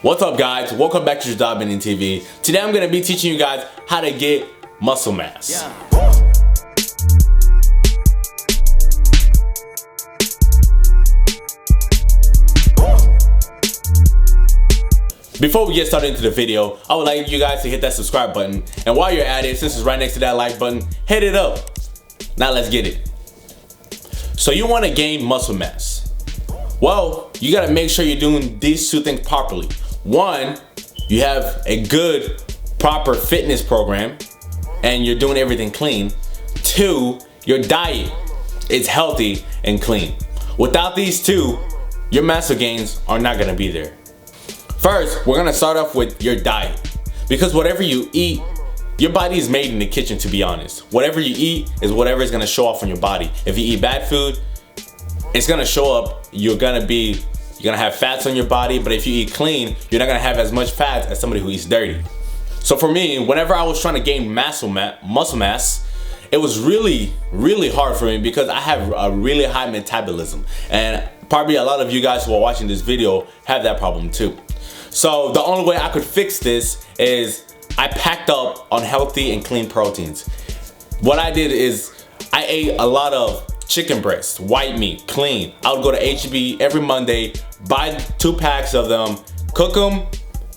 What's up guys, welcome back to JodabeniTV. Today I'm going to be teaching you guys how to get muscle mass. Before we get started into the video, I would like you guys to hit that subscribe button. And while you're at it, since it's right next to that like button, hit it up. Now let's get it. So you want to gain muscle mass. Well, you got to make sure you're doing these two things properly. One, you have a good, proper fitness program and you're doing everything clean. Two, your diet is healthy and clean. Without these two, your muscle gains are not going to be there. First, we're going to start off with your diet, because whatever you eat, your body is made in the kitchen, to be honest. Whatever you eat is whatever is going to show off on your body. If you eat bad food, it's going to show up. You're going to have fats on your body, but if you eat clean, you're not going to have as much fat as somebody who eats dirty. So for me, whenever I was trying to gain muscle mass, it was really hard for me because I have a really high metabolism. And probably a lot of you guys who are watching this video have that problem too. So the only way I could fix this is I packed up on healthy and clean proteins. What I did is I ate a lot of chicken breast, white meat, clean. I would go to H-E-B every Monday, buy 2 packs of them, cook them,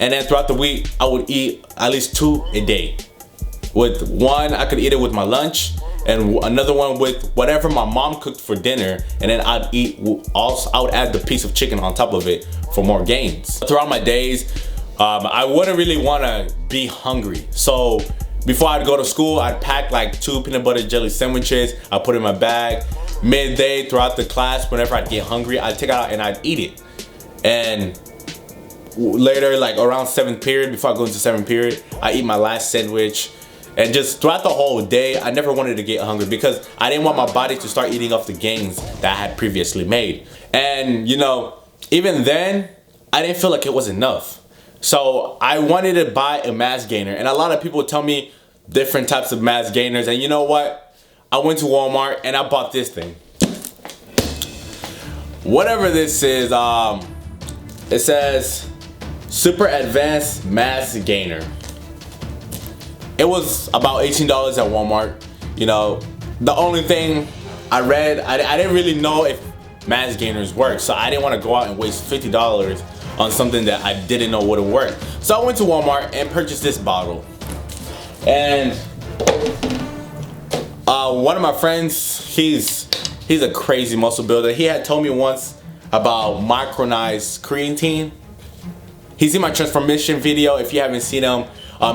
and then throughout the week, I would eat at least 2 a day. With one, I could eat it with my lunch, and another one with whatever my mom cooked for dinner, and then I'd eat, also, I would add the piece of chicken on top of it for more gains. Throughout my days, I wouldn't really want to be hungry. So before I'd go to school, I'd pack like 2 peanut butter jelly sandwiches. I'd put it in my bag. Midday throughout the class, whenever I'd get hungry, I'd take it out and I'd eat it. And later, like around 7th period, before I go into 7th period, I eat my last sandwich. And just throughout the whole day, I never wanted to get hungry because I didn't want my body to start eating off the gains that I had previously made. And you know, even then, I didn't feel like it was enough. So I wanted to buy a mass gainer, and a lot of people tell me different types of mass gainers, and you know what? I went to Walmart and I bought this thing. Whatever this is, it says Super Advanced Mass Gainer. It was about $18 at Walmart. You know, the only thing I read, I didn't really know if mass gainers work, so I didn't want to go out and waste $50 on something that I didn't know would work. So I went to Walmart and purchased this bottle. And one of my friends, he's a crazy muscle builder. He had told me once about Micronized Creatine. He's in my transformation video. If you haven't seen him,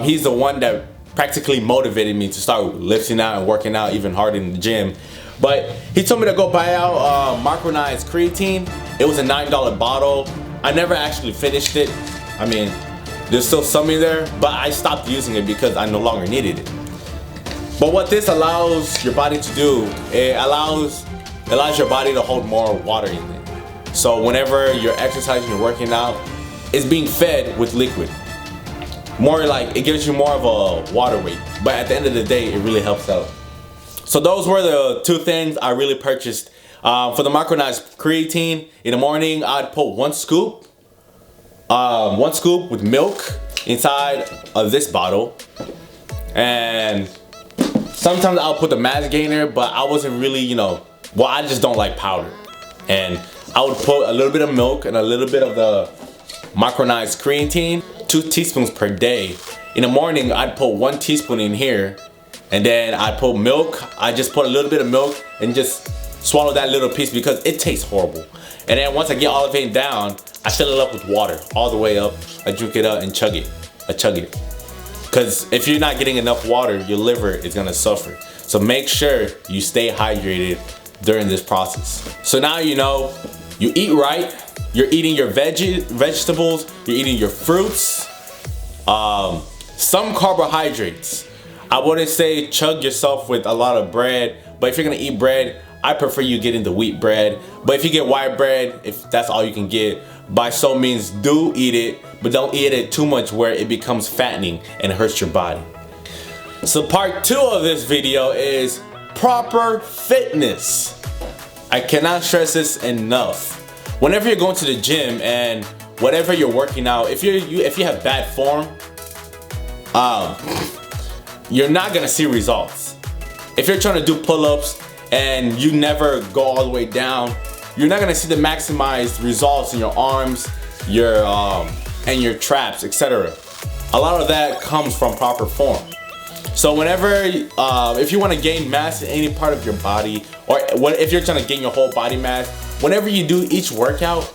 he's the one that practically motivated me to start lifting out and working out even harder in the gym. But he told me to go buy out Micronized Creatine. It was a $9 bottle. I never actually finished it. I mean, there's still some in there, but I stopped using it because I no longer needed it. But what this allows your body to do, it allows your body to hold more water in it. So whenever you're exercising, you're working out, it's being fed with liquid. More like, it gives you more of a water weight. But at the end of the day, it really helps out. So those were the 2 things I really purchased. For the Micronized Creatine, in the morning, I'd put 1 scoop with milk inside of this bottle. And sometimes I'll put the mass gainer, but I wasn't really, you know, well, I just don't like powder. And I would put a little bit of milk and a little bit of the Micronized Creatine, 2 teaspoons per day. In the morning, I'd put 1 teaspoon in here, and then I'd put milk. I just put a little bit of milk and just swallow that little piece because it tastes horrible. And then once I get all of it down, I fill it up with water all the way up. I drink it up and chug it. Because if you're not getting enough water, your liver is gonna suffer. So make sure you stay hydrated during this process. So now you know, you eat right, you're eating your vegetables, you're eating your fruits, some carbohydrates. I wouldn't say chug yourself with a lot of bread, but if you're gonna eat bread, I prefer you getting the wheat bread. But if you get white bread, if that's all you can get, by so means do eat it, but don't eat it too much where it becomes fattening and hurts your body. So part 2 of this video is proper fitness. I cannot stress this enough. Whenever you're going to the gym and whatever you're working out, if you have bad form, you're not gonna see results. If you're trying to do pull-ups and you never go all the way down, you're not gonna see the maximized results in your arms, your and your traps, etc. A lot of that comes from proper form. So whenever, if you want to gain mass in any part of your body, or if you're trying to gain your whole body mass, whenever you do each workout,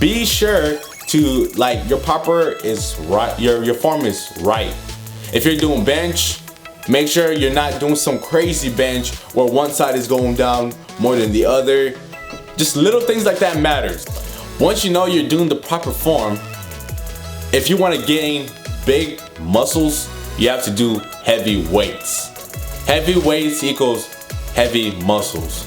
be sure to, like, your proper is right, your form is right. If you're doing bench, make sure you're not doing some crazy bench where one side is going down more than the other. Just little things like that matters. Once you know you're doing the proper form, if you want to gain big muscles, you have to do heavy weights. Heavy weights equals heavy muscles.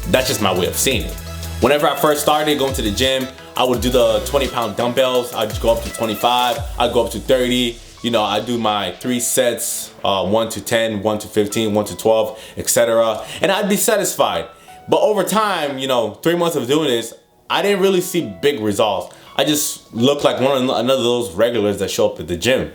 That's just my way of seeing it. Whenever I first started going to the gym, I would do the 20-pound dumbbells. I'd just go up to 25, I'd go up to 30. You know, I do my 3 sets, 1 to 10, 1 to 15, 1 to 12, etc. And I'd be satisfied. But over time, you know, 3 months of doing this, I didn't really see big results. I just looked like another of those regulars that show up at the gym.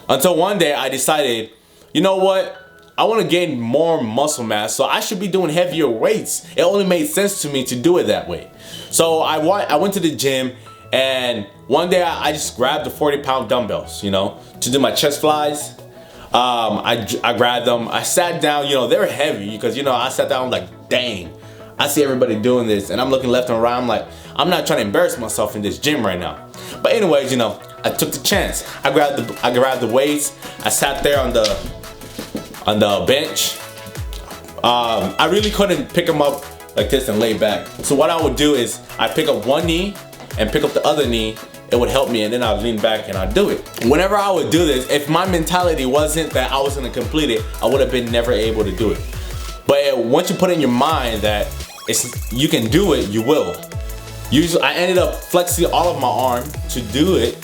Until one day I decided, you know what? I want to gain more muscle mass, so I should be doing heavier weights. It only made sense to me to do it that way. So I went to the gym, and one day I just grabbed the 40-pound dumbbells, you know, to do my chest flies. I grabbed them. I sat down, you know, they were heavy because, you know, I sat down like, dang, I see everybody doing this, and I'm looking left and right. I'm like, I'm not trying to embarrass myself in this gym right now. But anyways, you know, I took the chance. I grabbed the weights. I sat there on the bench. I really couldn't pick them up like this and lay back. So what I would do is I pick up one knee and pick up the other knee. It would help me, and then I'd lean back and I'd do it. Whenever I would do this, if my mentality wasn't that I was gonna complete it, I would have been never able to do it. But once you put in your mind that you can do it, you will. Usually I ended up flexing all of my arm to do it,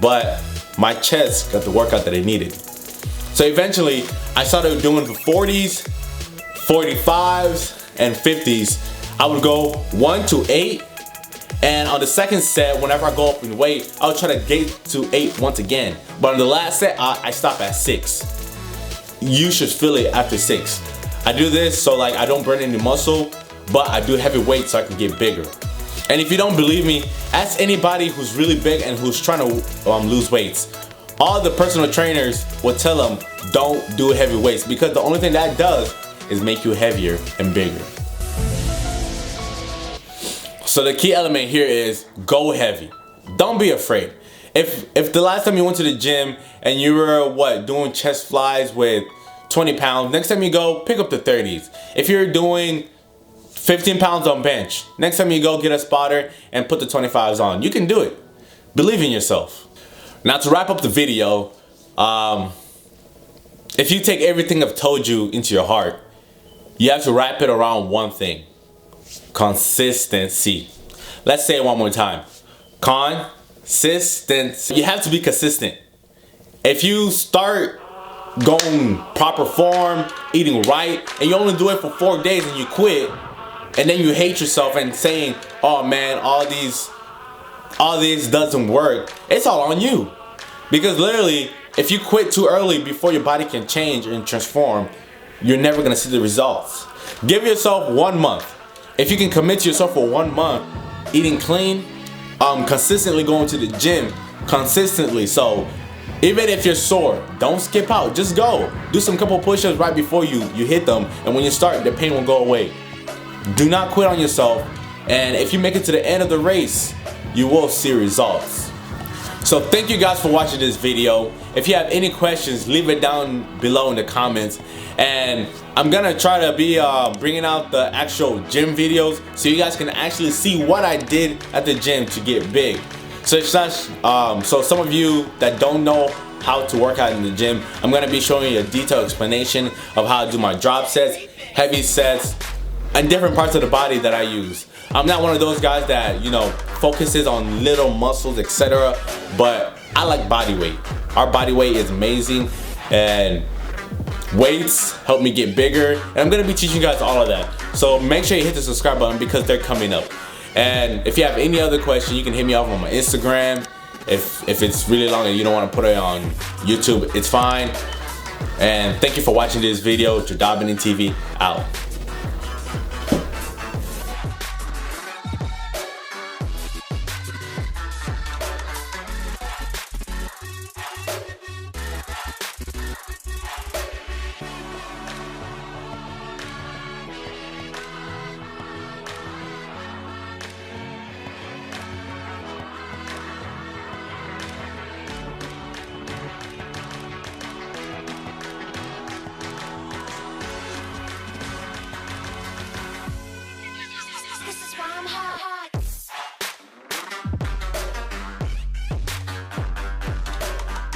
but my chest got the workout that it needed. So eventually I started doing the 40s, 45s, and 50s. I would go 1 to 8, and on the second set, whenever I go up in weight, I would try to get to 8 once again. But on the last set, I stop at 6. You should feel it after 6. I do this so like I don't burn any muscle, but I do heavy weights so I can get bigger. And if you don't believe me, ask anybody who's really big and who's trying to lose weights. All the personal trainers will tell them, don't do heavy weights, because the only thing that does is make you heavier and bigger. So the key element here is go heavy. Don't be afraid. If the last time you went to the gym and you were doing chest flies with 20 pounds, next time you go, pick up the 30s. If you're doing 15 pounds on bench, next time you go, get a spotter and put the 25s on. You can do it. Believe in yourself. Now to wrap up the video, if you take everything I've told you into your heart, you have to wrap it around one thing: consistency. Let's say it one more time. Consistency. You have to be consistent. If you start going proper form, eating right, and you only do it for 4 days and you quit, and then you hate yourself and saying, oh man, all this doesn't work, it's all on you. Because literally, if you quit too early before your body can change and transform, you're never gonna see the results. Give yourself 1 month. If you can commit to yourself for 1 month, eating clean, consistently going to the gym, consistently. So even if you're sore, don't skip out, just go. Do some couple push-ups right before you hit them, and when you start, the pain will go away. Do not quit on yourself, and if you make it to the end of the race, you will see results. So thank you guys for watching this video. If you have any questions, leave it down below in the comments, and I'm gonna try to be bringing out the actual gym videos so you guys can actually see what I did at the gym to get big. So it's not, so some of you that don't know how to work out in the gym, I'm gonna be showing you a detailed explanation of how to do my drop sets, heavy sets, and different parts of the body that I use. I'm not one of those guys that, you know, focuses on little muscles, etc. But I like body weight. Our body weight is amazing, and weights help me get bigger. And I'm gonna be teaching you guys all of that. So make sure you hit the subscribe button because they're coming up. And if you have any other question, you can hit me up on my Instagram. If it's really long and you don't want to put it on YouTube, it's fine. And thank you for watching this video. JodabeniTV out.